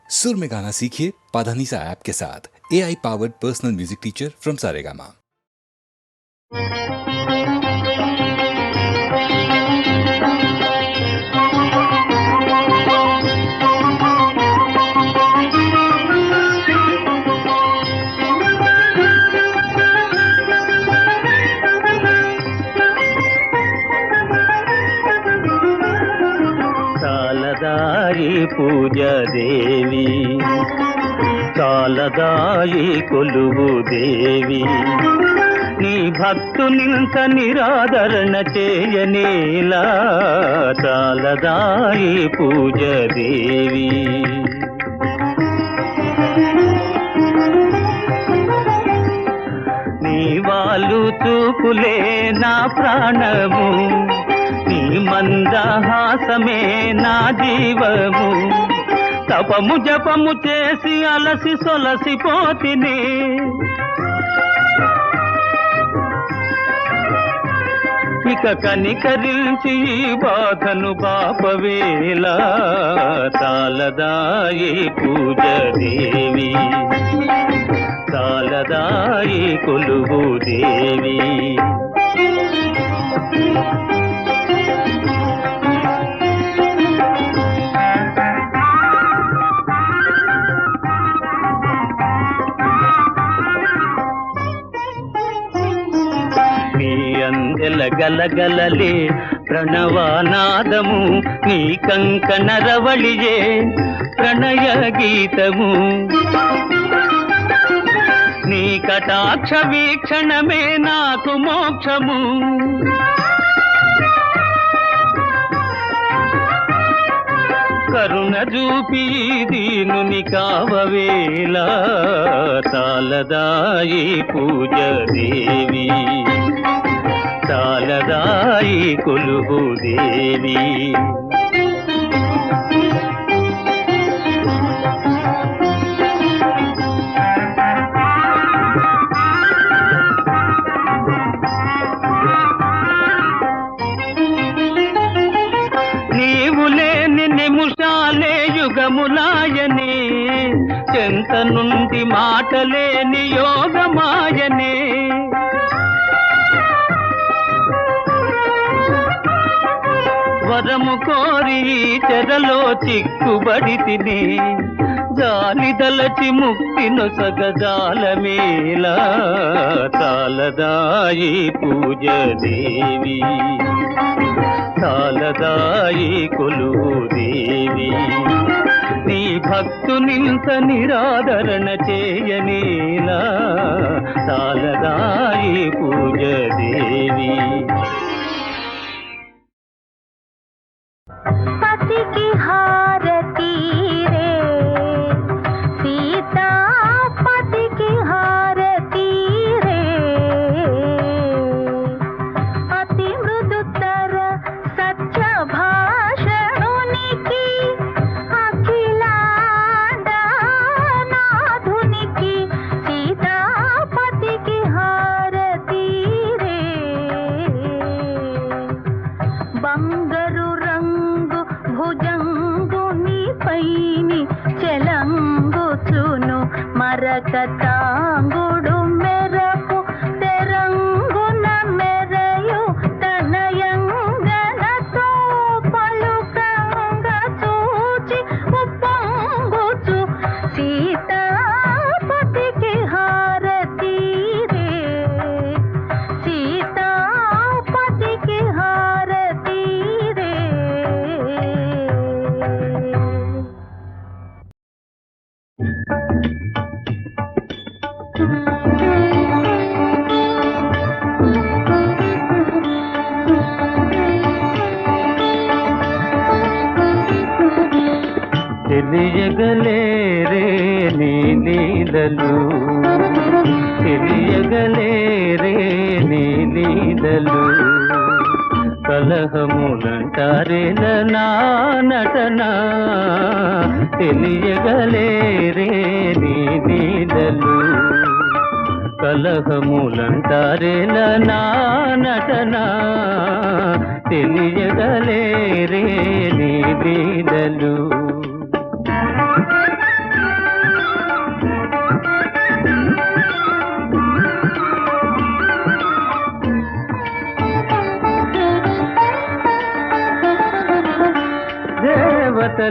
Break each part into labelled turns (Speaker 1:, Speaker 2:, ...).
Speaker 1: सुर में गाना सीखिए पाधानीसा ऐप के साथ। AI powered personal music teacher from Saregama.
Speaker 2: చాలదాయి పూజ దేవి, చాలదాయి కొలువు దేవి, నీ భక్తునింత నిరాదరణ చేయనేలా, చాలదాయి పూజ దేవి. నీ వాళ్ళు చూపులే నా ప్రాణము, నీ మందహాసమే నా జీవము, తపము జపము చేసి అలసి సొలసిపోతిని, ఇక కనికరించి బాధను పాపవేలా, చాలదాయి పూజ దేవి, చాలదాయి కొలువు దేవి. గలగలలే ప్రణవానాదము, నీ కంకణ రవళియే ప్రణయ గీతము, నీ కటాక్ష వీక్షణమే నాకు మోక్షము, కరుణ చూపి దీనుని కావవేలా, చాలదాయి పూజ దేవి, చాలదాయి కొలువు దేవి. నీవు లేని నిముషాలే యుగములాయనే, చెంత నుండి మాటలేని యోగమాయనే, వరము కోరి చెరలో చిక్కుబడి తిని, జాలి దలచి ముక్తి నొసగజాలమేలా, చాలదాయి పూజ దేవి, చాలదాయి కొలువు దేవి, నీ భక్తునింత నిరాదరణ చేయనేలా, చాలదాయి పూజ దేవి.
Speaker 3: पति की हारती रे सीता, पति की हारती रे, अति मृदुतर सच्च भाषणुनिकी, अखिलांड नाधुनिकी, सीता पति की हारती रे. బంగరు రంగు భుజంగుని పైని చెలంగుచును మరకతాంగుడు మెరపు తెరంగున మెరయు తనయంగనతో పలుకంగ చూచి ఉప్పొంగుచు, సీతాపతికి హారతి రే, సీతాపతికి హారతి రే.
Speaker 2: తెలియగలేరే నీ లీలలు, తెలియగలేరే నీ లీలలు, కలహములంటారేల నా నటన, తెలియగలేరే నీ లీలలు, కలహములంటారేల నా నటన, తెలియగలేరే నీ లీలలు.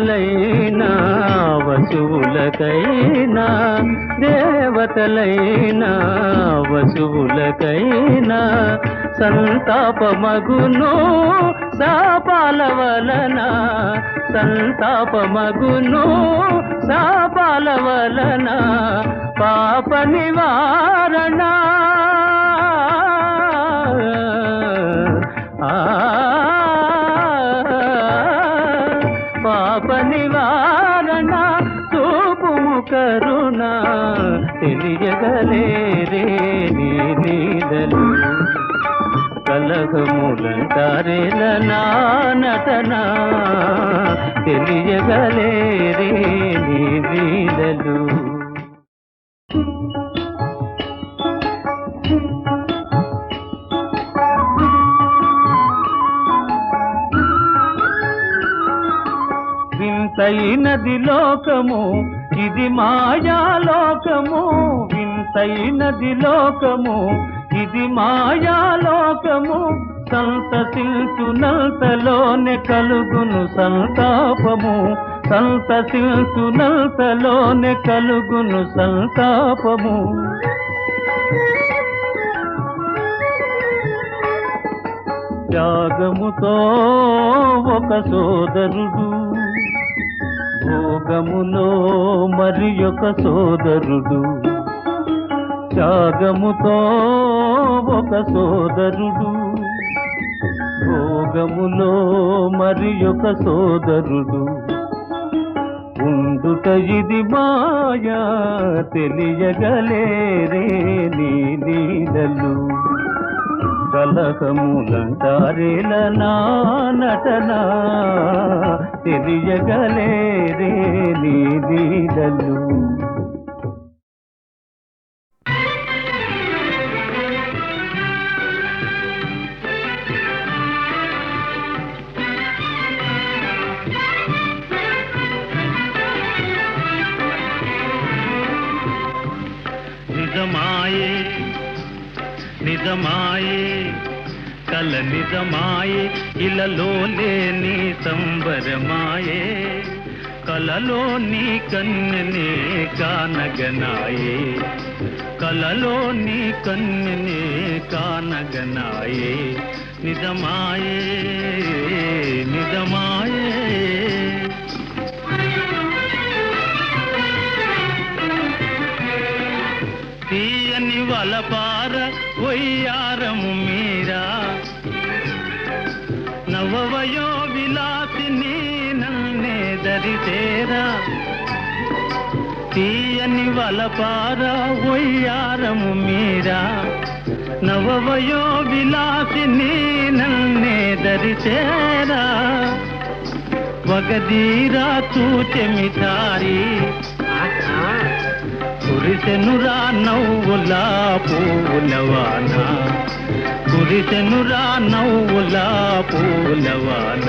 Speaker 2: దేవతలైనా వసువులకైనా దేవతలైనా వసువులకైనా సంతాపమగును శాపాల వలన సంతాపమగును శాపాల వలన పాప నివారణ పాప నివారణ చూపుము కరుణ తెలియగలేరే నీ లీలలు కలహములంటారేల నా నటన తెలియగలేరే నీ లీలలు వింతైనది లోకము ఇది మాయాలోకము వింతైనది లోకము ఇది మాయాలోకము సంతసిల్చునంతలోనే కలుగును సంతాపము సంతసిల్చునంతలోనే కలుగును సంతాపము త్యాగముతో ఒక సోదరుడు భోగములో మరి ఒక సోదరుడు త్యాగముతో ఒక సోదరుడు భోగములో మరి ఒక సోదరుడు ఉండుట ఇది మాయా తెలియగలేరే నీ లీలలు కలహములంటారేల నా నటన తెలియగలేరే నీ లీలలు నిజమాయే నిజమాయే కల నిజమాయే ఇలలో లేని సంబరమాయే కలలో నీ కన్నెనే కానగనాయే కలలో నీ కన్నెనే కానగనాయే నిజమాయే నిజమాయే తీయని వలపార వయ్యారము మీరా నవవయో విలాసిని నన్నే దరితేరా తీయని వలపార వయ్యారము మీరా నవవయో విలాసిని నన్నే దరితేరా వగదీరా చూచెమిటారి కురిసెనురా నవ్వులా పూలవాన కురిసెనురా నవ్వులా పూలవాన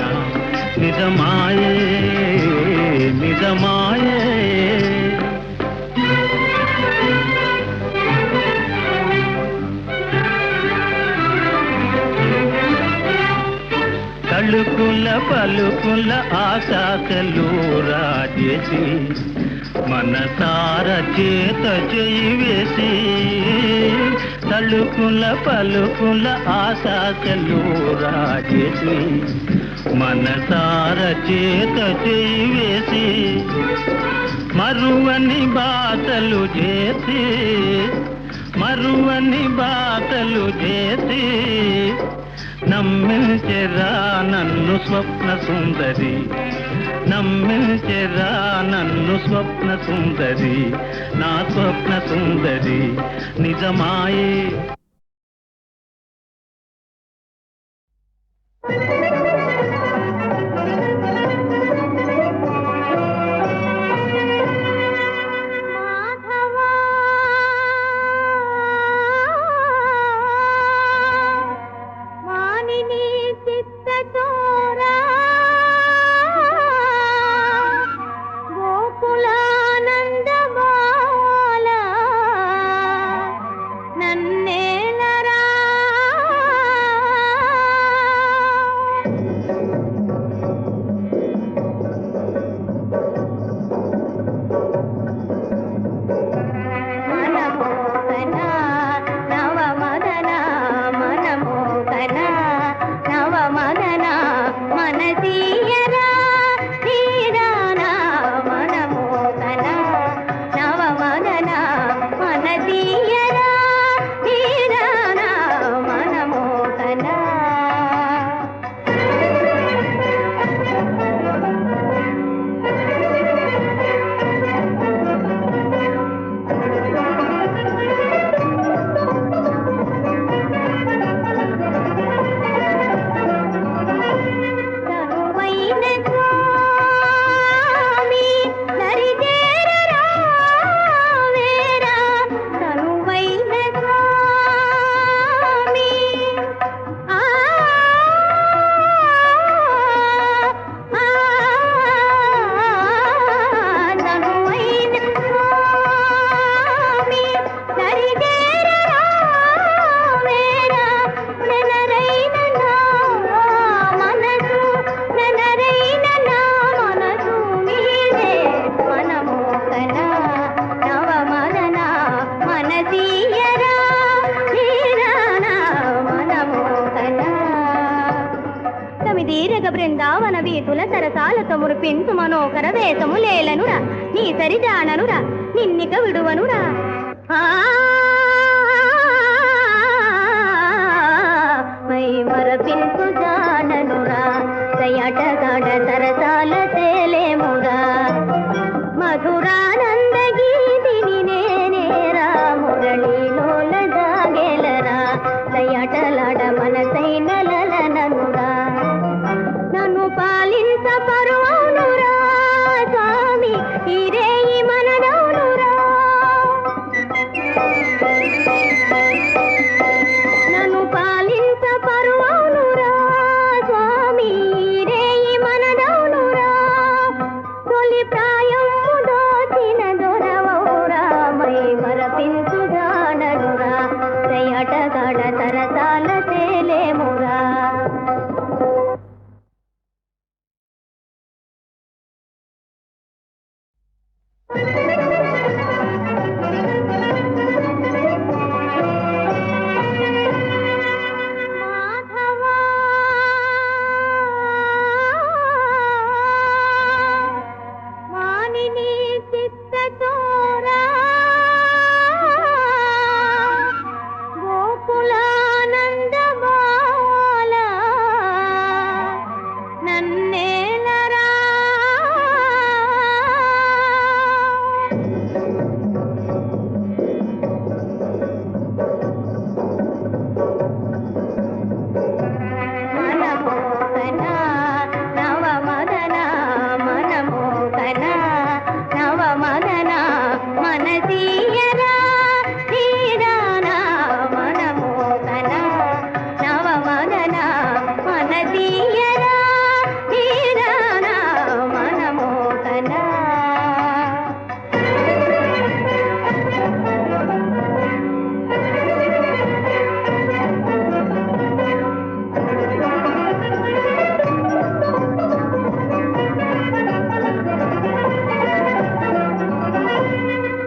Speaker 2: నిజమాయే నిజమాయే తళుకుల పలుకుల ఆశాసలు రాజేసి మనసార చేత చేయి వేసి తళుకుల పలుకుల ఆశాసలు రాజేసి మనసార చేత చేయి వేసి మరువని బాటలు చేసి మరువని బాటలు చేసి నమ్మించెరా నన్ను స్వప్న సుందరి నమ్మించెరా నన్ను స్వప్న సుందరి నా స్వప్న సుందరి నిజమాయే
Speaker 3: నన్నే వీతుల సరసాలతో మురిపించు మనోకర వేషము లేలనురా నీ సరి జాననురా నిన్నిక విడువనురా మై మరపించు జాననురా దయటగాడ సరసాల తేలేమురా మధురానంద గీతిని నేనేరా మురళీలోల దాగేలరా దయటలాడ మనసైన లలననురా నన్ను పాలించ పరువనురా స్వామి ఇరేయి మననవునురా నన్ను పాలించ పరువనురా స్వామి ఇరేయి మననవునురా తొలి ప్రాయము దోచిన దొరవౌరా మై మరపించు జాననురా దయటగాడ సరసాల తేలేమురా మాధవా మానిని చిత్తచోరా గోకులానంద బాల నన్నేలరా మనమోహన నవమదన మనమోహన నవమదన మనసీయరా శ్రీరానా మనమోహన నవమదన మనసీయరా శ్రీరానా మనమోహన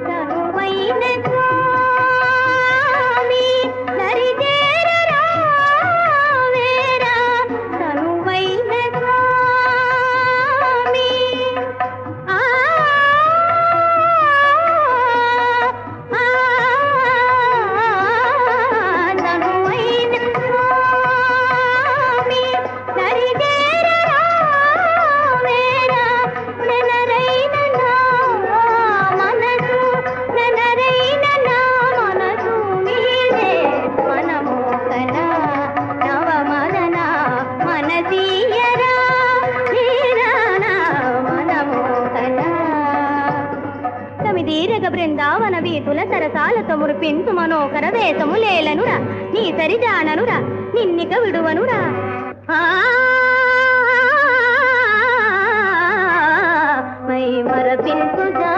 Speaker 3: తనువైన స్వామి దరిచేరరా వేరా తనువైన స్వామి ఆ తనువైన స్వామి దరిచేరరా వేరా నెనరైన నా మనసు నెనరైన నా మనసు నీదే మనమోహన నవమదన మనసీయరా శ్రీరానా మనమోహన తమిదీరగ బృందావన వీతుల సరసాలతో మురిపించు మనోకర వేషము లేలనురా నీ సరి జాననురా నిన్నిక విడువనురా మై మరపించు జా